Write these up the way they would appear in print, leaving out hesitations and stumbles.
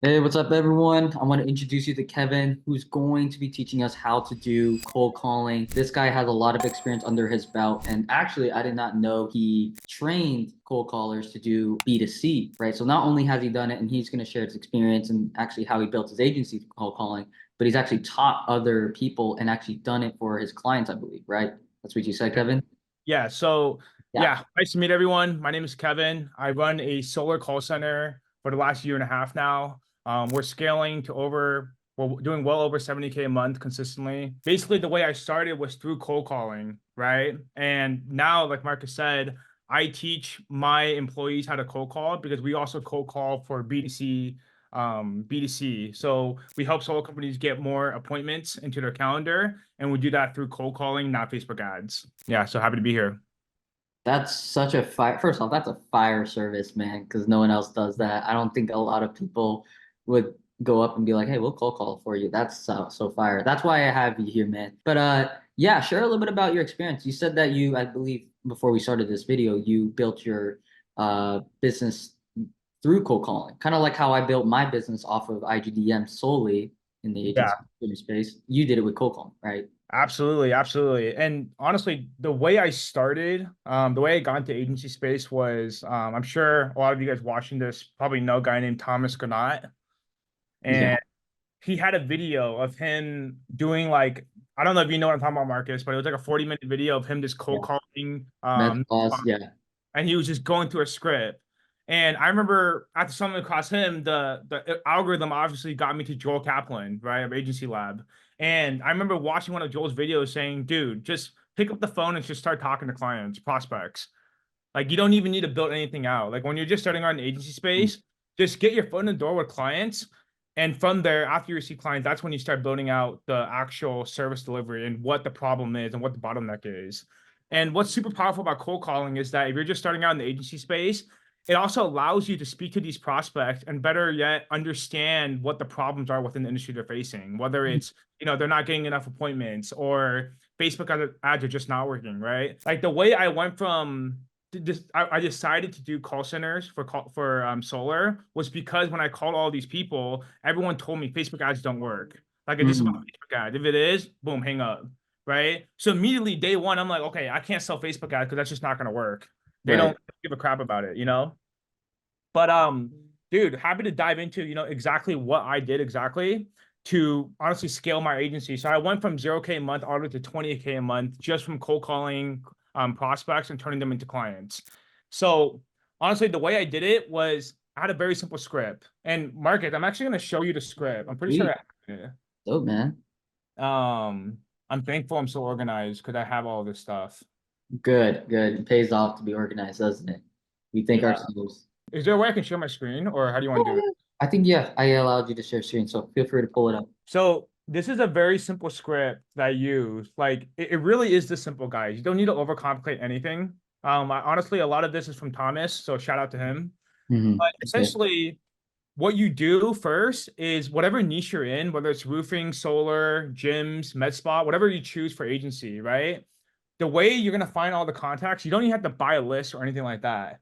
Hey, what's up, everyone? I want to introduce you to Kevin, who's going to be teaching us how to do cold calling. This guy has a lot of experience under his belt, and actually, I did not know he trained cold callers to do B2C, right? So not only has he done it, and he's going to share his experience and actually how he built his agency for cold calling, but he's actually taught other people and actually done it for his clients, I believe, right? That's what you said, Kevin? Yeah, so Yeah. nice to meet everyone. My name is Kevin. I run a solar call center for the last year and a half now. We're scaling to we're doing well over 70K a month consistently. Basically, the way I started was through cold calling, right? And now, like Marcus said, I teach my employees how to cold call because we also cold call for B2C. So we help solar companies get more appointments into their calendar, and we do that through cold calling, not Facebook ads. Yeah, so happy to be here. That's such a fire. First off, that's a fire service, man, because no one else does that. I don't think a lot of people would go up and be like, "Hey, we'll cold call for you." That's so fire. That's why I have you here, man. But yeah, share a little bit about your experience. You said that I believe, before we started this video, you built your business through cold calling, kind of like how I built my business off of IGDM solely in the agency Yeah, space. You did it with cold calling, right? absolutely, absolutely. And honestly, the way I started, the way I got into agency space was, I'm sure a lot of you guys watching this probably know a guy named Thomas Gannat, Yeah. and he had a video of him doing like, I don't know if you know what I'm talking about, Marcus, but it was like a 40-minute video of him just cold Yeah. calling, Clause, yeah. and he was just going through a script. And I remember after stumbling across him, the algorithm obviously got me to Joel Kaplan, right, of Agency Lab. And I remember watching one of Joel's videos saying, dude, just pick up the phone and just start talking to clients, prospects. Like you don't even need to build anything out. Like when you're just starting out in the agency space, just get your foot in the door with clients. And from there, after you receive clients, that's when you start building out the actual service delivery and what the problem is and what the bottleneck is. And what's super powerful about cold calling is that if you're just starting out in the agency space, it also allows you to speak to these prospects and better yet understand what the problems are within the industry they're facing, whether it's, they're not getting enough appointments or Facebook ads are just not working, right? Like the way I went from I decided to do call centers for solar was because when I called all these people, everyone told me Facebook ads don't work. Like it's just about Mm, Facebook ads. If it is, boom, hang up. Right. So immediately day one, I'm like, okay, I can't sell Facebook ads because that's just not gonna work. They right. don't give a crap about it. But dude, happy to dive into exactly what I did exactly to honestly scale my agency. So I went from 0K a month all the way to 20K a month just from cold calling prospects and turning them into clients. So honestly, the way I did it was I had a very simple script. And Market, I'm actually going to show you the script. I'm pretty sure Sweet. I have it. Dope, man. I'm thankful I'm so organized because I have all this stuff. Good, good. It pays off to be organized, doesn't it? We think Yeah. ourselves. Is there a way I can share my screen or how do you Yeah, want to do it? yeah. I think, yeah, I allowed you to share screen, so feel free to pull it up. So this is a very simple script that I use. Like it really is this simple, guys. You don't need to overcomplicate anything. Honestly, a lot of this is from Thomas, so shout out to him. But Okay. essentially, what you do first is whatever niche you're in, whether it's roofing, solar, gyms, med spa, whatever you choose for agency, right? The way you're gonna find all the contacts, you don't even have to buy a list or anything like that.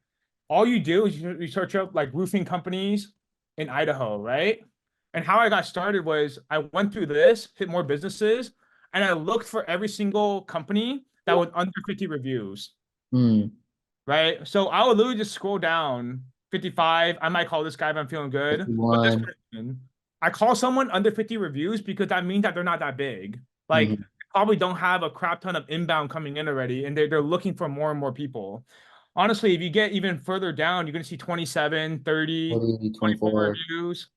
All you do is you search up like roofing companies in Idaho, right? And how I got started was I went through this, hit more businesses, and I looked for every single company that was under 50 reviews, Hmm. right? So I would literally just scroll down 55. I might call this guy if I'm feeling good, but this 51. person, I call someone under 50 reviews because that means that they're not that big. Like, Mm-hmm. probably don't have a crap ton of inbound coming in already, and they're looking for more and more people. Honestly, if you get even further down, you're going to see 27, 30, 40, 24 24. reviews,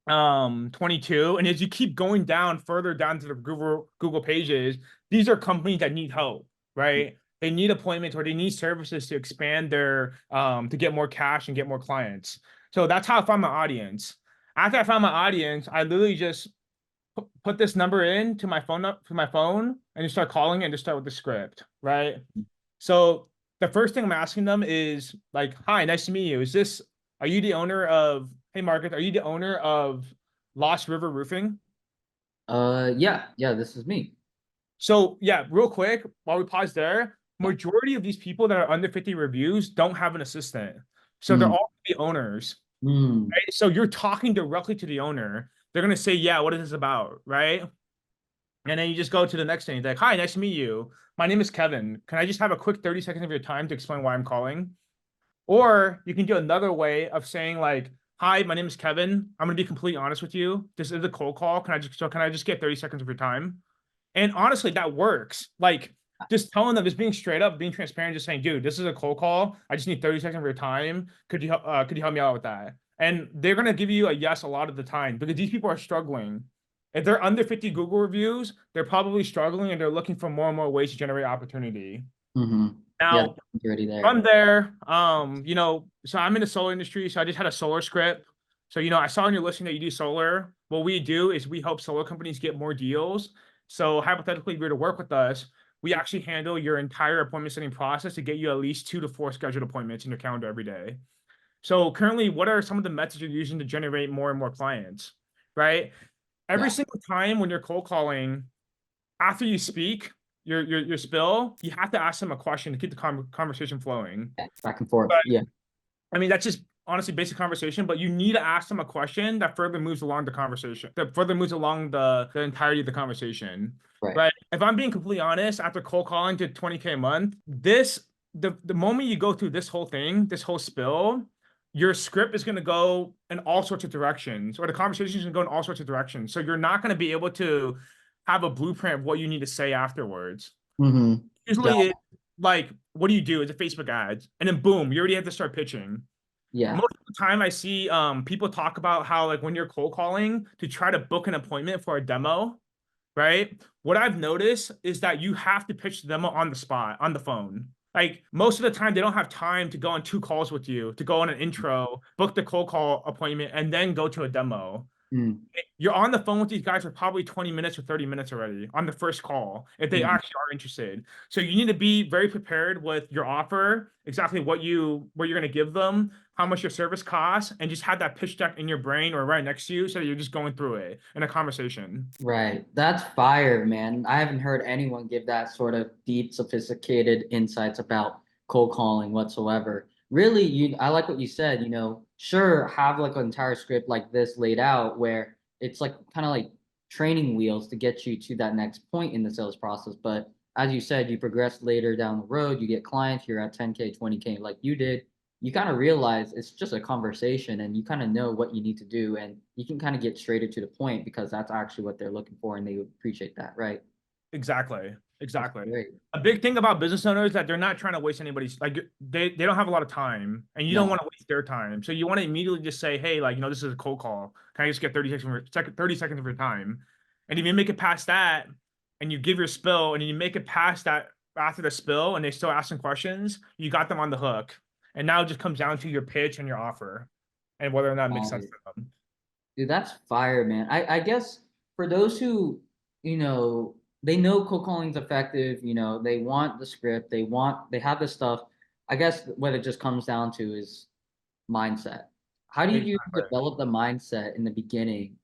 22. And as you keep going down further down to the Google pages, these are companies that need help, right? They need appointments or they need services to expand their to get more cash and get more clients. So that's how I found my audience. After I found my audience, I literally just put this number in to my phone and just start calling and just start with the script, right? So the first thing I'm asking them is like, "Hi, nice to meet you. Are you the owner of, hey Marcus, are you the owner of Lost River Roofing?" Yeah, yeah, this is me. So yeah, real quick, while we pause there, majority of these people that are under 50 reviews don't have an assistant. So they're Mm, all the owners. Mm, Right? So you're talking directly to the owner. They're gonna say, yeah, what is this about? Right? And then you just go to the next thing. Like, hi, nice to meet you. My name is Kevin. Can I just have a quick 30 seconds of your time to explain why I'm calling? Or you can do another way of saying like, hi, my name is Kevin. I'm gonna be completely honest with you. This is a cold call. Can I just get 30 seconds of your time? And honestly, that works. Like just telling them, just being straight up, being transparent, just saying, dude, this is a cold call. I just need 30 seconds of your time. Could you help me out with that? And they're gonna give you a yes a lot of the time because these people are struggling. If they're under 50 Google reviews, they're probably struggling and they're looking for more and more ways to generate opportunity. mm-hmm. Yeah, Now, you're already there. from there, so I'm in the solar industry, so I just had a solar script. So, I saw in your listing that you do solar. What we do is we help solar companies get more deals. So hypothetically, if you're to work with us, we actually handle your entire appointment setting process to get you at least 2 to 4 scheduled appointments in your calendar every day. So currently, what are some of the methods you're using to generate more and more clients? Right? Every Yeah, single time when you're cold calling, after you speak your spill, you have to ask them a question to keep the conversation flowing. yeah, back and forth. Yeah, I mean, that's just honestly basic conversation, but you need to ask them a question that further moves along the conversation, that further moves along the entirety of the conversation. right. Right. If I'm being completely honest, after cold calling to 20K a month, the moment you go through this whole thing, this whole spill, your script is going to go in all sorts of directions, or the conversation is going to go in all sorts of directions. So you're not going to be able to have a blueprint of what you need to say afterwards. Mm-hmm. Yeah, Usually, like, what do you do? It's a Facebook ads, and then boom, you already have to start pitching. yeah. Most of the time I see people talk about how like when you're cold calling to try to book an appointment for a demo, right? What I've noticed is that you have to pitch the demo on the spot, on the phone. Like most of the time, they don't have time to go on 2 calls with you, to go on an intro, book the cold call appointment, and then go to a demo. Mm, You're on the phone with these guys for probably 20 minutes or 30 minutes already on the first call if they mm, actually are interested. So you need to be very prepared with your offer, exactly what you're going to give them, how much your service costs, and just have that pitch deck in your brain or right next to you so that you're just going through it in a conversation. right. That's fire, man. I haven't heard anyone give that sort of deep, sophisticated insights about cold calling whatsoever. Really, I like what you said, sure, have like an entire script like this laid out where it's like kind of like training wheels to get you to that next point in the sales process. But as you said, you progress later down the road, you get clients, you're at 10K, 20K, like you did. You kind of realize it's just a conversation and you kind of know what you need to do and you can kind of get straighter to the point because that's actually what they're looking for and they would appreciate that, right? Exactly. That's Exactly. great. A big thing about business owners is that they're not trying to waste anybody's like they don't have a lot of time and you don't No. want to waste their time. So you want to immediately just say, hey, like, this is a cold call. Can I just get 30 seconds of your time? And if you make it past that and you give your spill and you make it past that after the spill and they still asking questions, you got them on the hook. And now it just comes down to your pitch and your offer and whether or not it makes Got sense it. to them. Dude, that's fire, man. I guess for those who, they know cold calling's effective, they want the script, they have the stuff. I guess what it just comes down to is mindset. How did you Exactly. develop the mindset in the beginning?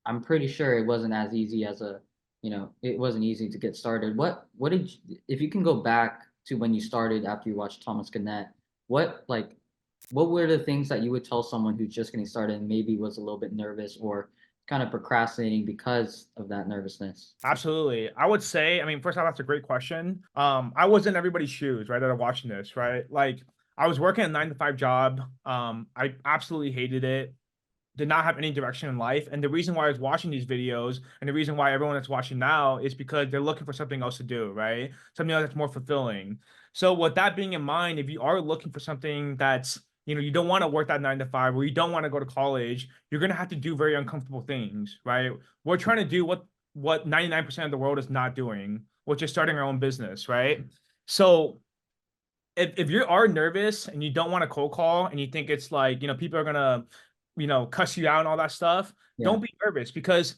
I'm pretty sure it wasn't as easy it wasn't easy to get started. What did you, if you can go back to when you started after you watched Thomas Gannett, what like what were the things that you would tell someone who's just getting started and maybe was a little bit nervous or kind of procrastinating because of that nervousness? Absolutely. I would say, I mean, first off, that's a great question. I was in everybody's shoes, right, that are watching this, right? Like I was working a 9 to 5 job. I absolutely hated it, did not have any direction in life. And the reason why I was watching these videos and the reason why everyone that's watching now is because they're looking for something else to do, right? Something else that's more fulfilling. So with that being in mind, if you are looking for something that's, you don't want to work that 9 to 5 or you don't want to go to college, you're going to have to do very uncomfortable things, right? We're trying to do what 99% of the world is not doing, which is starting our own business, right? So if you are nervous and you don't want to cold call and you think it's like, people are gonna, cuss you out and all that stuff, Yeah. don't be nervous because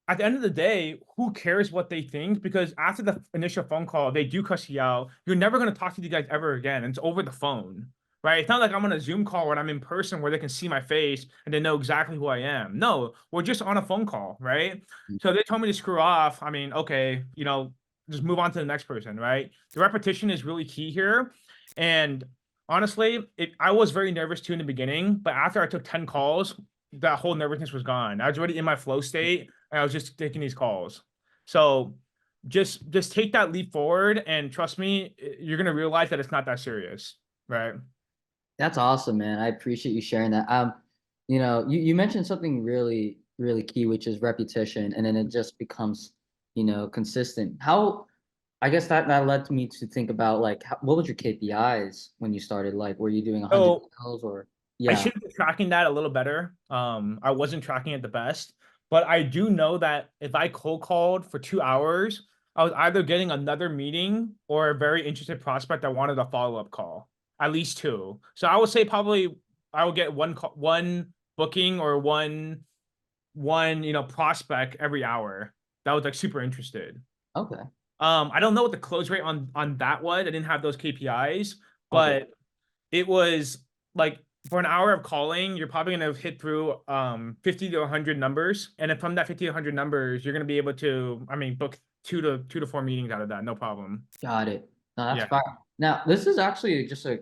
at the end of the day, who cares what they think? Because after the initial phone call, they do cuss you out. You're never gonna talk to these guys ever again. It's over the phone, right? It's not like I'm on a Zoom call when I'm in person where they can see my face and they know exactly who I am. No, we're just on a phone call, right? So they told me to screw off. I mean, okay, just move on to the next person, right? The repetition is really key here. And Honestly, I was very nervous too in the beginning, but after I took 10 calls, that whole nervousness was gone. I was already in my flow state and I was just taking these calls. So just take that leap forward and trust me, you're gonna realize that it's not that serious, right? That's awesome, man. I appreciate you sharing that. You mentioned something really, really key, which is repetition, and then it just becomes, consistent. I guess that led me to think about like what was your KPIs when you started? Like, were you doing 100 So sales or I yeah, should be tracking that a little better. I wasn't tracking it the best, but I do know that if I cold called for 2 hours, I was either getting another meeting or a very interested prospect that wanted a follow-up call, at least two. So I would say probably I would get one booking or one prospect every hour that was like super interested. okay, I don't know what the close rate on that was. I didn't have those KPIs, okay, but it was like for an hour of calling, you're probably gonna hit through 50 to 100 numbers, and then from that 50 to 100 numbers, you're gonna be able to, I mean, book two to four meetings out of that, no problem. got it. No, that's Yeah, fine. Now, this is actually just a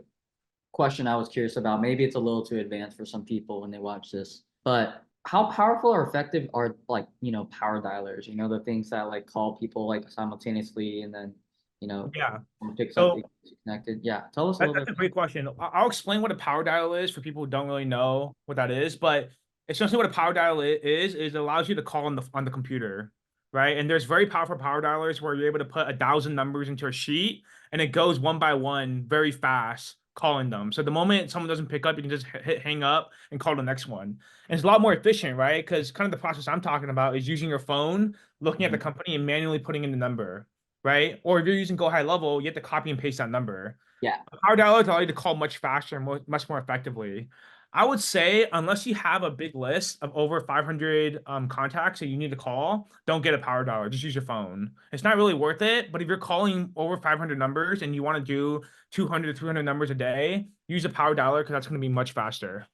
question I was curious about. Maybe it's a little too advanced for some people when they watch this, but how powerful or effective are like, power dialers, the things that like call people like simultaneously and then, you know, yeah. picks up So the connected. Yeah. Tell us a that, little that's bit. a great question. I'll explain what a power dial is for people who don't really know what that is, but essentially what a power dial is it allows you to call on the computer, right? And there's very powerful power dialers where you're able to put 1,000 numbers into a sheet and it goes one by one very fast calling them. So the moment someone doesn't pick up, you can just hit hang up and call the next one. And it's a lot more efficient, right? Because kind of the process I'm talking about is using your phone, looking at the Mhm. company and manually putting in the number, right? Or if you're using Go High Level, you have to copy and paste that number. Yeah. Power dialers allow you to call much faster and much more effectively. I would say, unless you have a big list of over 500 contacts that you need to call, don't get a power dialer. Just use your phone. It's not really worth it. But if you're calling over 500 numbers and you want to do 200 to 300 numbers a day, use a power dialer because that's going to be much faster.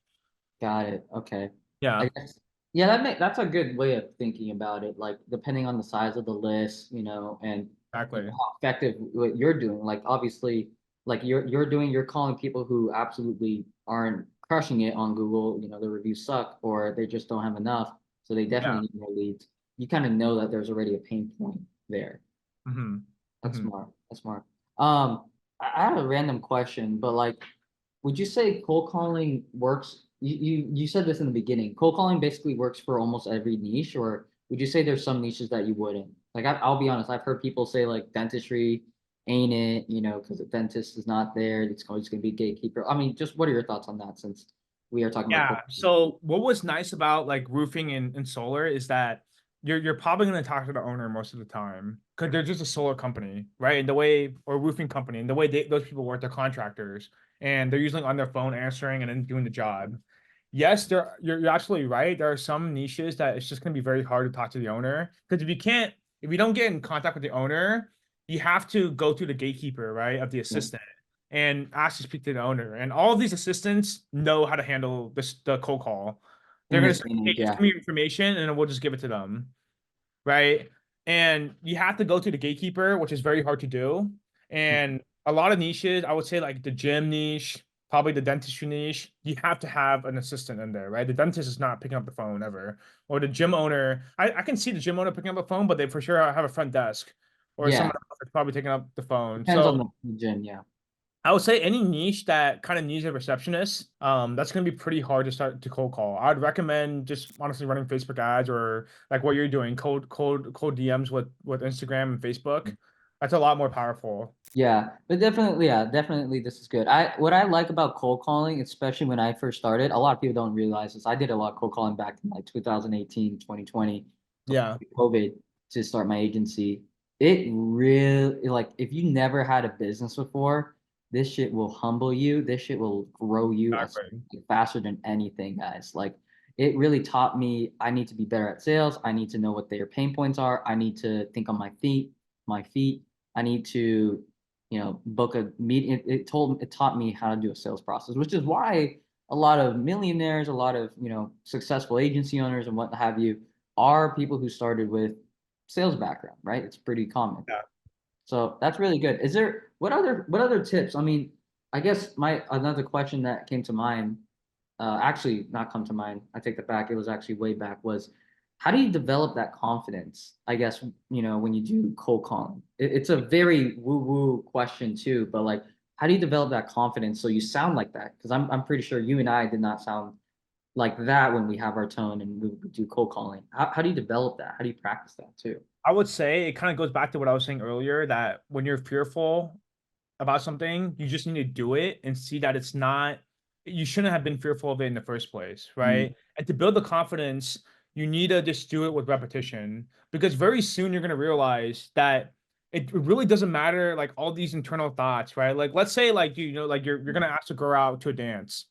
Got it. Okay. I Yeah, guess yeah, that's a good way of thinking about it. Like depending on the size of the list, and exactly. how effective what you're doing. Like obviously, like you're calling people who absolutely aren't crushing it on Google, the reviews suck or they just don't have enough. So they Yeah. definitely need more leads. You kind of know that there's already a pain point there. hmm That's hmm smart. That's smart. I have a random question, but like, would you say cold calling works? You said this in the beginning. Cold calling basically works for almost every niche, or would you say there's some niches that you wouldn't? Like, I'll be honest. I've heard people say like dentistry ain't it, because the dentist is not there. It's always going to be gatekeeper. I mean, just what are your thoughts on that? Since we are talking about Yeah. cold. So what was nice about like roofing and solar is that you're probably going to talk to the owner most of the time because they're just a solar company, right? And the way or roofing company and the way those people work, they're contractors and they're usually on their phone answering and then doing the job. Yes, you're absolutely right. There are some niches that it's just going to be very hard to talk to the owner because if you don't get in contact with the owner, you have to go through the gatekeeper, right, of the Yeah. assistant and ask to speak to the owner. And all of these assistants know how to handle the cold call. They're In gonna this say, day and "Hey, age, just yeah. give me your information, and then we'll just give it to them." Right? And you have to go to the gatekeeper, which is very hard to do. And a lot of niches, I would say like the gym niche, probably the dentistry niche, you have to have an assistant in there, right? The dentist is not picking up the phone ever. Or the gym owner, I can see the gym owner picking up the phone, but they for sure have a front desk or someone Yeah. else that's probably taking up the phone. Depends So on the gym. Yeah. I would say any niche that kind of needs a receptionist, that's going to be pretty hard to start to cold call. I'd recommend just honestly running Facebook ads or like what you're doing, cold DMs with Instagram and Facebook. That's a lot more powerful. Yeah, but definitely, yeah, definitely this is good. What I like about cold calling, especially when I first started, a lot of people don't realize this. I did a lot of cold calling back in like 2018, 2020, before Yeah, COVID to start my agency. It really like if you never had a business before, this shit will humble you. This shit will grow you as exactly. faster than anything, guys. Like it really taught me I need to be better at sales. I need to know what their pain points are. I need to think on my feet. I need to book a meeting. It taught me how to do a sales process, which is why a lot of millionaires, a lot of, successful agency owners and what have you are people who started with sales background, right? It's pretty common. Yeah. So that's really good. Is there what other tips? I mean, I guess my another question that came to mind, actually not come to mind. I take that back. It was actually way back. Was how do you develop that confidence? I guess when you do cold calling, it's a very woo woo question too. But like, how do you develop that confidence so you sound like that? Because I'm pretty sure you and I did not sound like that when we have our tone and we do cold calling. How do you develop that? How do you practice that too? I would say it kind of goes back to what I was saying earlier, that when you're fearful about something, you just need to do it and see that it's not, you shouldn't have been fearful of it in the first place, Mm, right? And to build the confidence, you need to just do it with repetition, because very soon you're going to realize that it really doesn't matter, like all these internal thoughts, right? Like let's say like like you're going to ask a girl out to a dance,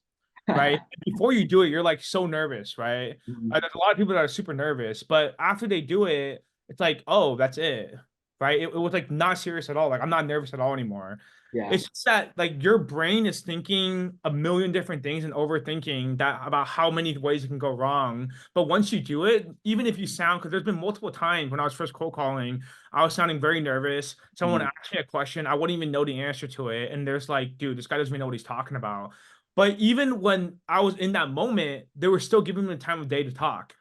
right? Before you do it, you're like so nervous, right? mhm. There's a lot of people that are super nervous, but after they do it, it's like, oh, that's it, right? It was like not serious at all. Like I'm not nervous at all anymore. Yeah. It's just that like your brain is thinking a million different things and overthinking that about how many ways it can go wrong. But once you do it, even if you sound, because there's been multiple times when I was first cold calling, I was sounding very nervous. Someone Mhm. asked me a question, I wouldn't even know the answer to it. And there's like, dude, this guy doesn't even know what he's talking about. But even when I was in that moment, they were still giving me the time of day to talk,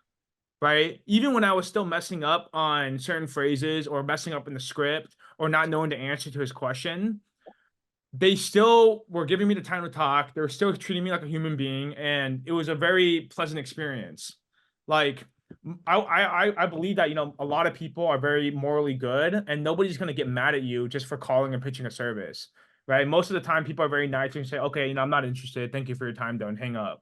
right? Even when I was still messing up on certain phrases or messing up in the script or not knowing the answer to his question, they still were giving me the time to talk. They were still treating me like a human being, and it was a very pleasant experience. Like I believe that a lot of people are very morally good, and nobody's gonna get mad at you just for calling and pitching a service, right? Most of the time, people are very nice and say, "Okay, I'm not interested. Thank you for your time, though," and hang up.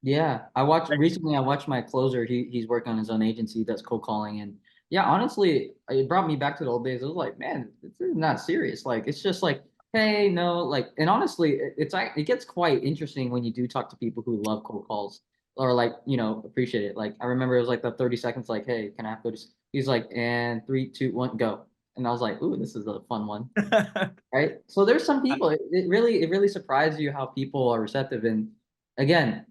Yeah, I watched recently. I watched my closer. He's working on his own agency that's cold calling, and yeah, honestly, it brought me back to the old days. I was like, man, this is not serious. Like, it's just like, hey, no, like, and honestly, it gets quite interesting when you do talk to people who love cold calls or like appreciate it. Like, I remember it was like the 30 seconds. Like, hey, can I have 30? He's like, and three, two, one, go. And I was like, ooh, this is a fun one, right? So there's some people. It really surprises you how people are receptive. And again,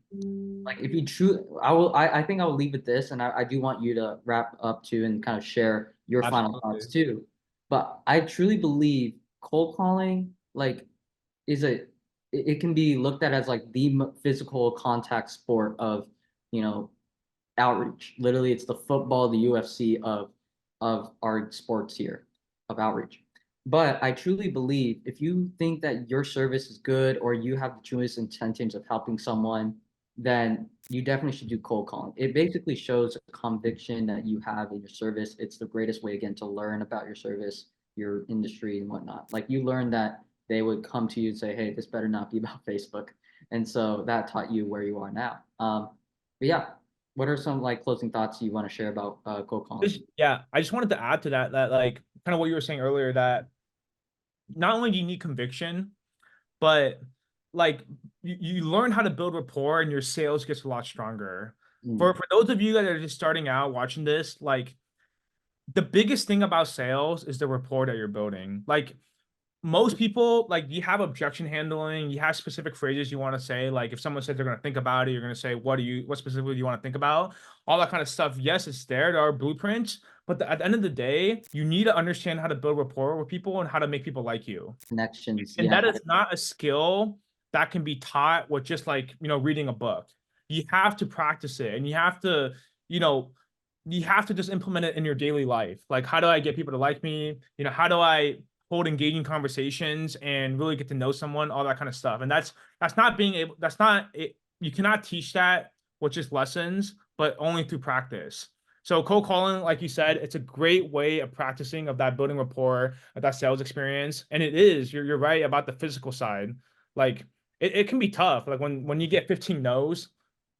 like if you true I think I will leave with this, and I do want you to wrap up too and kind of share your final thoughts Absolutely. too. But I truly believe cold calling like is it can be looked at as like the physical contact sport of you know outreach. Literally, it's the football, the UFC of our sports here of outreach. But I truly believe if you think that your service is good or you have the truest intentions of helping someone, then you definitely should do cold calling. It basically shows a conviction that you have in your service. It's the greatest way again to learn about your service, your industry, and whatnot. Like you learn that they would come to you and say, "Hey, this better not be about Facebook," and so that taught you where you are now. But yeah, what are some like closing thoughts you want to share about cold calling? Yeah, I just wanted to add to that, that like kind of what you were saying earlier, that not only do you need conviction, but like you learn how to build rapport and your sales gets a lot stronger. Mm, For those of you that are just starting out watching this, like the biggest thing about sales is the rapport that you're building. Like most people, like you have objection handling, you have specific phrases you want to say. Like if someone says they're going to think about it, you're going to say, what specifically do you want to think about? All that kind of stuff. Yes, it's there. There are blueprints, but at the end of the day, you need to understand how to build rapport with people and how to make people like you. connections, And yeah. that is not a skill that can be taught with just like, reading a book. You have to practice it, and you know, you have to just implement it in your daily life. Like, how do I get people to like me? How do I hold engaging conversations and really get to know someone, all that kind of stuff. And that's not being able, that's not it. You cannot teach that with just lessons, but only through practice. So cold calling, like you said, it's a great way of practicing of that building rapport, of that sales experience. And it is, you're right about the physical side. Like it can be tough. Like when you get 15 no's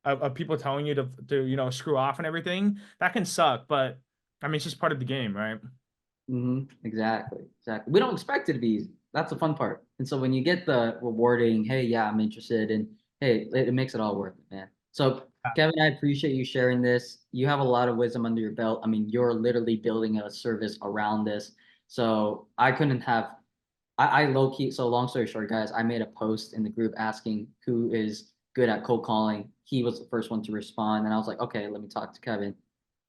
of people telling you to screw off and everything, that can suck. But I mean, it's just part of the game, right? Exactly, exactly. We don't expect it to be easy. That's the fun part. And so when you get the rewarding, hey, yeah, I'm interested, and hey, it makes it all worth it, man. So Kevin, I appreciate you sharing this. You have a lot of wisdom under your belt. I mean, you're literally building a service around this. So I couldn't have I low key. So long story short, guys, I made a post in the group asking who is good at cold calling. He was the first one to respond, and I was like, okay, let me talk to Kevin.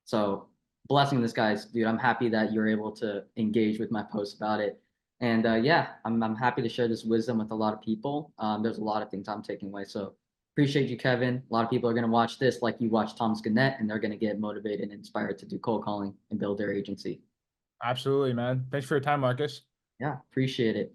So blessing this, guys, dude. I'm happy that you're able to engage with my post about it. And yeah, I'm happy to share this wisdom with a lot of people. There's a lot of things I'm taking away. So appreciate you, Kevin. A lot of people are going to watch this like you watch Thomas Gannett, and they're going to get motivated and inspired to do cold calling and build their agency. Absolutely, man. Thanks for your time, Marcus. Yeah, appreciate it.